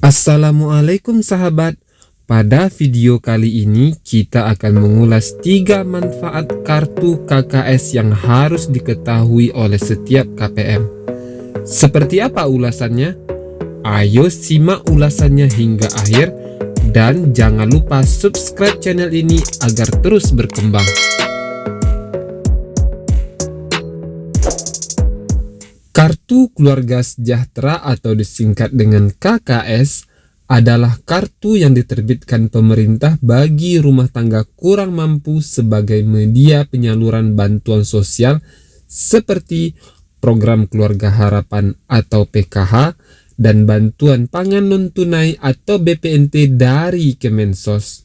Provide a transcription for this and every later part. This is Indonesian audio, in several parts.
Assalamualaikum sahabat. Pada video kali ini kita akan mengulas 3 manfaat kartu KKS yang harus diketahui oleh setiap KPM. Seperti apa ulasannya? Ayo simak ulasannya hingga akhir dan jangan lupa subscribe channel ini agar terus berkembang. Kartu Keluarga Sejahtera atau disingkat dengan KKS adalah kartu yang diterbitkan pemerintah bagi rumah tangga kurang mampu sebagai media penyaluran bantuan sosial seperti program Keluarga Harapan atau PKH dan bantuan pangan non-tunai atau BPNT dari Kemensos.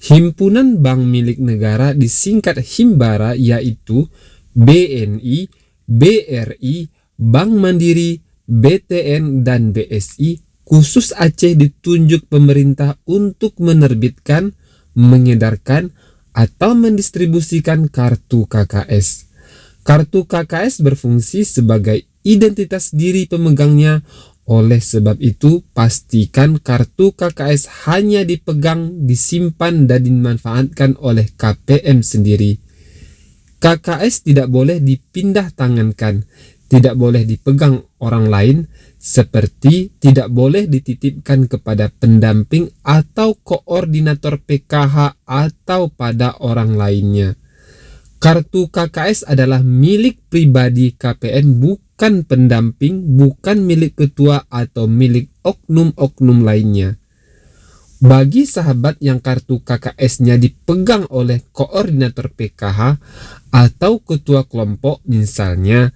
Himpunan Bank Milik Negara disingkat Himbara yaitu BNI, BRI, Bank Mandiri, BTN, dan BSI khusus Aceh ditunjuk pemerintah untuk menerbitkan, mengedarkan, atau mendistribusikan kartu KKS. Kartu KKS berfungsi sebagai identitas diri pemegangnya. Oleh sebab itu, pastikan kartu KKS hanya dipegang, disimpan, dan dimanfaatkan oleh KPM sendiri. KKS tidak boleh dipindah tangankan, tidak boleh dipegang orang lain, seperti tidak boleh dititipkan kepada pendamping atau koordinator PKH atau pada orang lainnya. Kartu KKS adalah milik pribadi KPM, bukan pendamping, bukan milik ketua atau milik oknum-oknum lainnya. Bagi sahabat yang kartu KKS-nya dipegang oleh koordinator PKH atau ketua kelompok misalnya,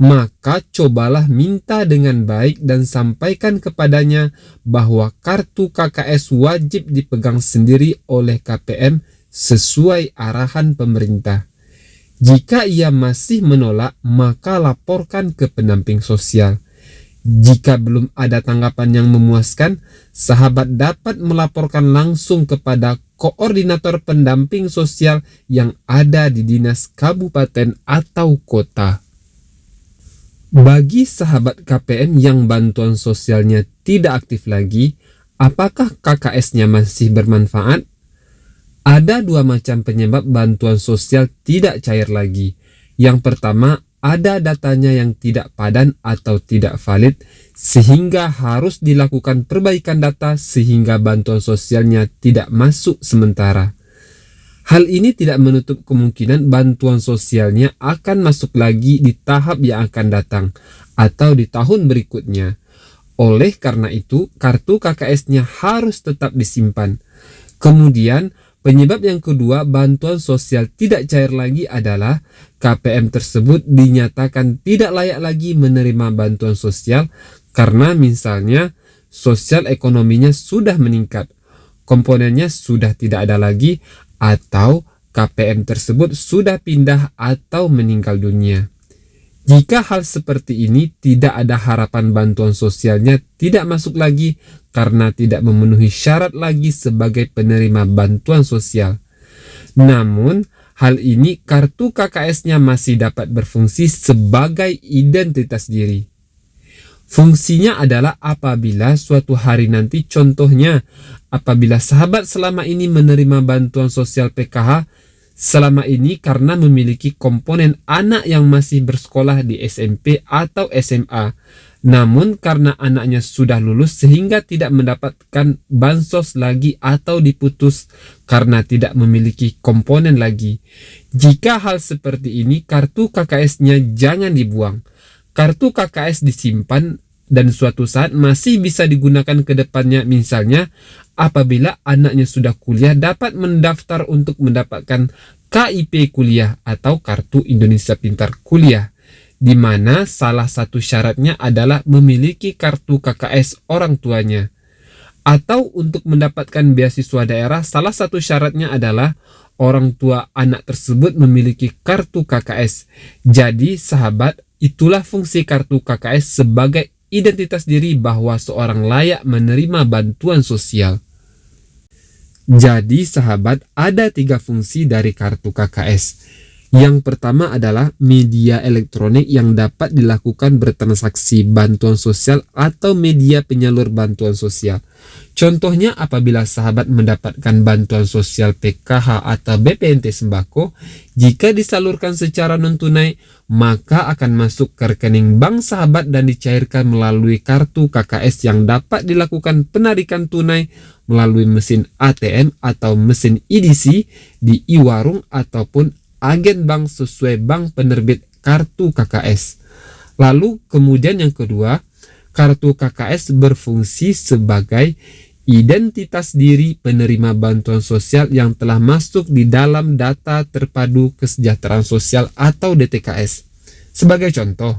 maka cobalah minta dengan baik dan sampaikan kepadanya bahwa kartu KKS wajib dipegang sendiri oleh KPM sesuai arahan pemerintah. Jika ia masih menolak, maka laporkan ke pendamping sosial. Jika belum ada tanggapan yang memuaskan, sahabat dapat melaporkan langsung kepada koordinator pendamping sosial yang ada di dinas kabupaten atau kota. Bagi sahabat KPM yang bantuan sosialnya tidak aktif lagi, apakah KKS-nya masih bermanfaat? Ada 2 macam penyebab bantuan sosial tidak cair lagi. Yang pertama, ada datanya yang tidak padan atau tidak valid sehingga harus dilakukan perbaikan data sehingga bantuan sosialnya tidak masuk sementara. Hal ini tidak menutup kemungkinan bantuan sosialnya akan masuk lagi di tahap yang akan datang atau di tahun berikutnya. Oleh karena itu, kartu KKS-nya harus tetap disimpan. Kemudian, penyebab yang kedua bantuan sosial tidak cair lagi adalah KPM tersebut dinyatakan tidak layak lagi menerima bantuan sosial karena misalnya sosial ekonominya sudah meningkat, komponennya sudah tidak ada lagi, atau KPM tersebut sudah pindah atau meninggal dunia. Jika hal seperti ini, tidak ada harapan bantuan sosialnya tidak masuk lagi karena tidak memenuhi syarat lagi sebagai penerima bantuan sosial. Namun, hal ini kartu KKS-nya masih dapat berfungsi sebagai identitas diri. Fungsinya adalah apabila suatu hari nanti, contohnya apabila sahabat selama ini menerima bantuan sosial PKH, selama ini karena memiliki komponen anak yang masih bersekolah di SMP atau SMA, namun karena anaknya sudah lulus sehingga tidak mendapatkan bansos lagi atau diputus karena tidak memiliki komponen lagi. Jika hal seperti ini, kartu KKS-nya jangan dibuang. Kartu KKS disimpan dan suatu saat masih bisa digunakan ke depannya, misalnya apabila anaknya sudah kuliah dapat mendaftar untuk mendapatkan KIP kuliah atau Kartu Indonesia Pintar Kuliah, di mana salah satu syaratnya adalah memiliki kartu KKS orang tuanya. Atau untuk mendapatkan beasiswa daerah, salah satu syaratnya adalah orang tua anak tersebut memiliki kartu KKS. Jadi sahabat, itulah fungsi kartu KKS sebagai identitas diri bahwa seorang layak menerima bantuan sosial. Jadi sahabat, ada 3 fungsi dari kartu KKS. Yang pertama adalah media elektronik yang dapat dilakukan bertransaksi bantuan sosial atau media penyalur bantuan sosial. Contohnya apabila sahabat mendapatkan bantuan sosial PKH atau BPNT sembako, jika disalurkan secara non-tunai, maka akan masuk ke rekening bank sahabat dan dicairkan melalui kartu KKS yang dapat dilakukan penarikan tunai melalui mesin ATM atau mesin EDC di e-warung ataupun agen bank sesuai bank penerbit kartu KKS. Lalu kemudian yang kedua, kartu KKS berfungsi sebagai identitas diri penerima bantuan sosial yang telah masuk di dalam data terpadu kesejahteraan sosial atau DTKS. Sebagai contoh,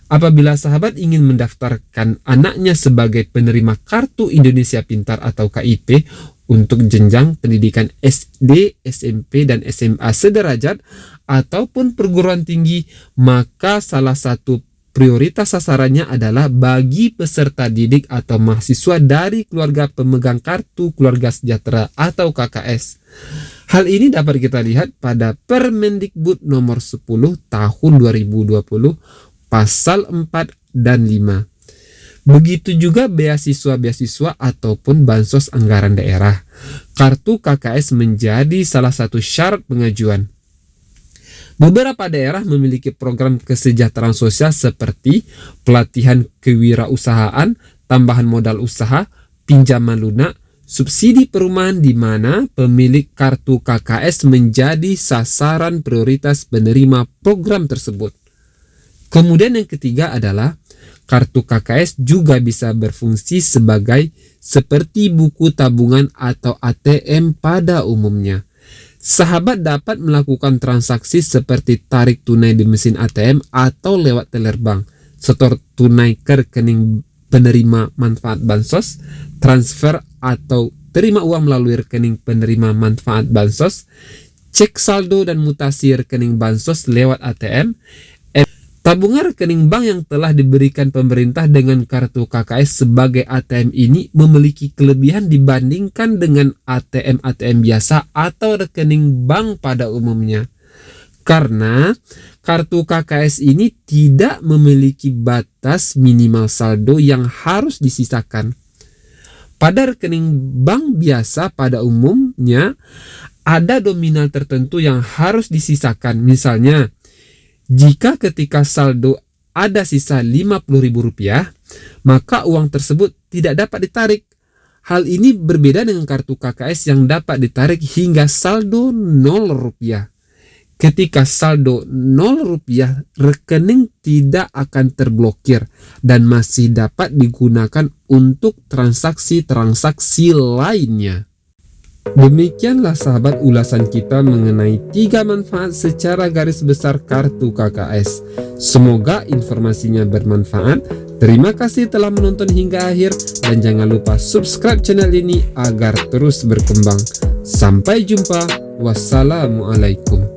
apabila sahabat ingin mendaftarkan anaknya sebagai penerima Kartu Indonesia Pintar atau KIP untuk jenjang pendidikan SD, SMP, dan SMA sederajat ataupun perguruan tinggi, maka salah satu prioritas sasarannya adalah bagi peserta didik atau mahasiswa dari keluarga pemegang Kartu Keluarga Sejahtera atau KKS. Hal ini dapat kita lihat pada Permendikbud nomor 10 tahun 2020 pasal 4 dan 5. Begitu juga beasiswa-beasiswa ataupun bansos anggaran daerah. Kartu KKS menjadi salah satu syarat pengajuan. Beberapa daerah memiliki program kesejahteraan sosial seperti pelatihan kewirausahaan, tambahan modal usaha, pinjaman lunak, subsidi perumahan di mana pemilik kartu KKS menjadi sasaran prioritas penerima program tersebut. Kemudian yang ketiga adalah kartu KKS juga bisa berfungsi seperti buku tabungan atau ATM pada umumnya. Sahabat dapat melakukan transaksi seperti tarik tunai di mesin ATM atau lewat teller bank, setor tunai ke rekening penerima manfaat bansos, transfer atau terima uang melalui rekening penerima manfaat bansos, cek saldo dan mutasi rekening bansos lewat ATM, tabungan rekening bank yang telah diberikan pemerintah dengan kartu KKS sebagai ATM ini memiliki kelebihan dibandingkan dengan ATM-ATM biasa atau rekening bank pada umumnya. Karena kartu KKS ini tidak memiliki batas minimal saldo yang harus disisakan. Pada rekening bank biasa pada umumnya ada nominal tertentu yang harus disisakan. Misalnya, jika ketika saldo ada sisa Rp50.000, maka uang tersebut tidak dapat ditarik. Hal ini berbeda dengan kartu KKS yang dapat ditarik hingga saldo Rp0. Ketika saldo Rp0, rekening tidak akan terblokir dan masih dapat digunakan untuk transaksi-transaksi lainnya. Demikianlah sahabat ulasan kita mengenai 3 manfaat secara garis besar kartu KKS. Semoga informasinya bermanfaat. Terima kasih telah menonton hingga akhir dan jangan lupa subscribe channel ini agar terus berkembang. Sampai jumpa. Wassalamualaikum.